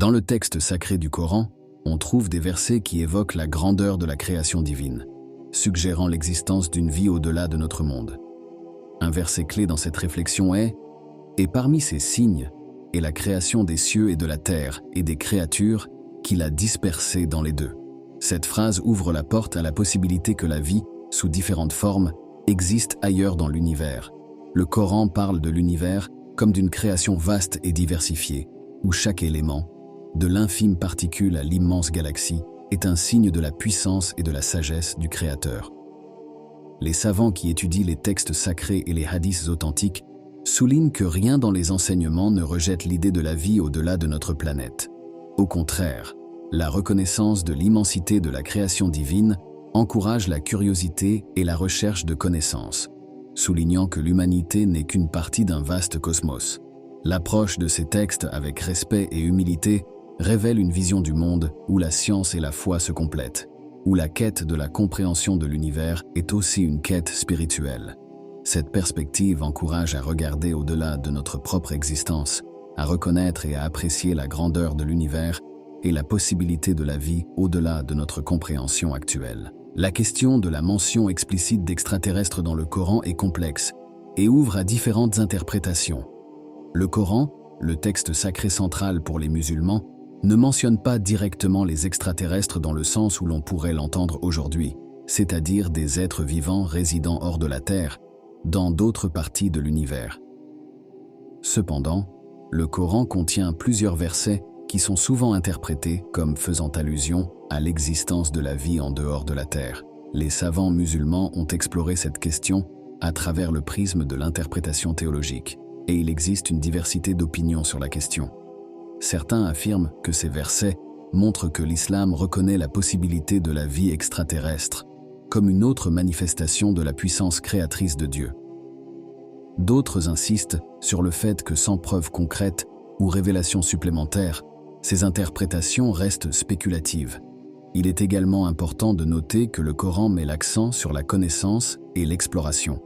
Dans le texte sacré du Coran, on trouve des versets qui évoquent la grandeur de la création divine, suggérant l'existence d'une vie au-delà de notre monde. Un verset clé dans cette réflexion est « Et parmi ces signes est la création des cieux et de la terre et des créatures qu'il a dispersées dans les deux ». Cette phrase ouvre la porte à la possibilité que la vie, sous différentes formes, existe ailleurs dans l'univers. Le Coran parle de l'univers comme d'une création vaste et diversifiée, où chaque élément, de l'infime particule à l'immense galaxie, est un signe de la puissance et de la sagesse du Créateur. Les savants qui étudient les textes sacrés et les hadiths authentiques soulignent que rien dans les enseignements ne rejette l'idée de la vie au-delà de notre planète. Au contraire, la reconnaissance de l'immensité de la création divine encourage la curiosité et la recherche de connaissances, soulignant que l'humanité n'est qu'une partie d'un vaste cosmos. L'approche de ces textes avec respect et humilité révèle une vision du monde où la science et la foi se complètent, où la quête de la compréhension de l'univers est aussi une quête spirituelle. Cette perspective encourage à regarder au-delà de notre propre existence, à reconnaître et à apprécier la grandeur de l'univers et la possibilité de la vie au-delà de notre compréhension actuelle. La question de la mention explicite d'extraterrestres dans le Coran est complexe et ouvre à différentes interprétations. Le Coran, le texte sacré central pour les musulmans, ne mentionne pas directement les extraterrestres dans le sens où l'on pourrait l'entendre aujourd'hui, c'est-à-dire des êtres vivants résidant hors de la Terre, dans d'autres parties de l'univers. Cependant, le Coran contient plusieurs versets qui sont souvent interprétés comme faisant allusion à l'existence de la vie en dehors de la Terre. Les savants musulmans ont exploré cette question à travers le prisme de l'interprétation théologique, et il existe une diversité d'opinions sur la question. Certains affirment que ces versets montrent que l'islam reconnaît la possibilité de la vie extraterrestre comme une autre manifestation de la puissance créatrice de Dieu. D'autres insistent sur le fait que sans preuve concrète ou révélation supplémentaire, ces interprétations restent spéculatives. Il est également important de noter que le Coran met l'accent sur la connaissance et l'exploration.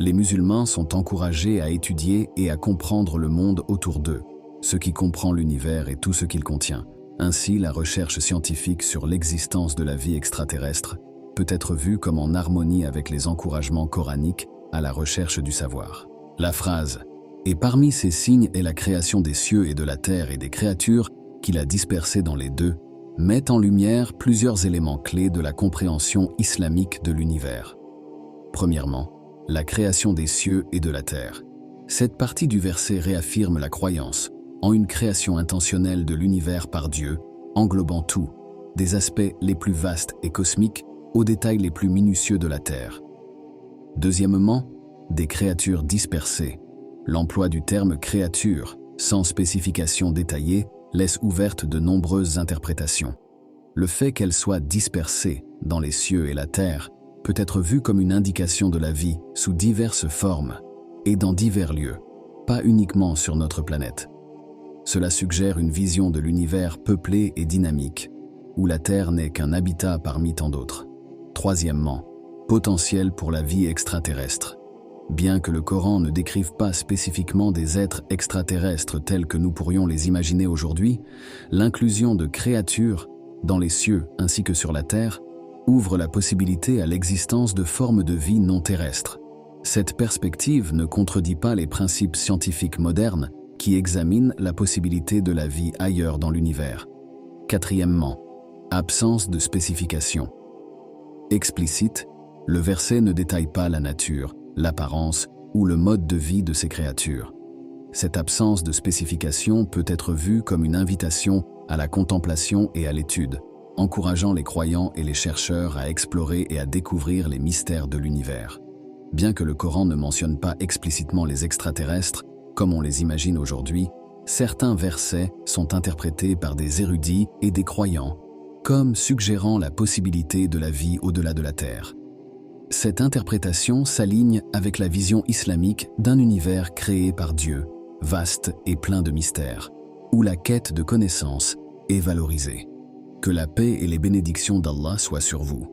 Les musulmans sont encouragés à étudier et à comprendre le monde autour d'eux, ce qui comprend l'univers et tout ce qu'il contient. Ainsi, la recherche scientifique sur l'existence de la vie extraterrestre peut être vue comme en harmonie avec les encouragements coraniques à la recherche du savoir. La phrase « Et parmi ces signes est la création des cieux et de la terre et des créatures qu'il a dispersées dans les deux » met en lumière plusieurs éléments clés de la compréhension islamique de l'univers. Premièrement, la création des cieux et de la terre. Cette partie du verset réaffirme la croyance en une création intentionnelle de l'univers par Dieu, englobant tout, des aspects les plus vastes et cosmiques aux détails les plus minutieux de la Terre. Deuxièmement, des créatures dispersées. L'emploi du terme « créature » sans spécification détaillée laisse ouverte de nombreuses interprétations. Le fait qu'elles soient dispersées dans les cieux et la terre peut être vu comme une indication de la vie sous diverses formes et dans divers lieux, pas uniquement sur notre planète. Cela suggère une vision de l'univers peuplé et dynamique, où la Terre n'est qu'un habitat parmi tant d'autres. Troisièmement, potentiel pour la vie extraterrestre. Bien que le Coran ne décrive pas spécifiquement des êtres extraterrestres tels que nous pourrions les imaginer aujourd'hui, l'inclusion de créatures dans les cieux ainsi que sur la Terre ouvre la possibilité à l'existence de formes de vie non terrestres. Cette perspective ne contredit pas les principes scientifiques modernes qui examinent la possibilité de la vie ailleurs dans l'univers. Quatrièmement, absence de spécification. Explicite, le verset ne détaille pas la nature, l'apparence ou le mode de vie de ces créatures. Cette absence de spécification peut être vue comme une invitation à la contemplation et à l'étude, encourageant les croyants et les chercheurs à explorer et à découvrir les mystères de l'univers. Bien que le Coran ne mentionne pas explicitement les extraterrestres, comme on les imagine aujourd'hui, certains versets sont interprétés par des érudits et des croyants, comme suggérant la possibilité de la vie au-delà de la Terre. Cette interprétation s'aligne avec la vision islamique d'un univers créé par Dieu, vaste et plein de mystères, où la quête de connaissance est valorisée. Que la paix et les bénédictions d'Allah soient sur vous.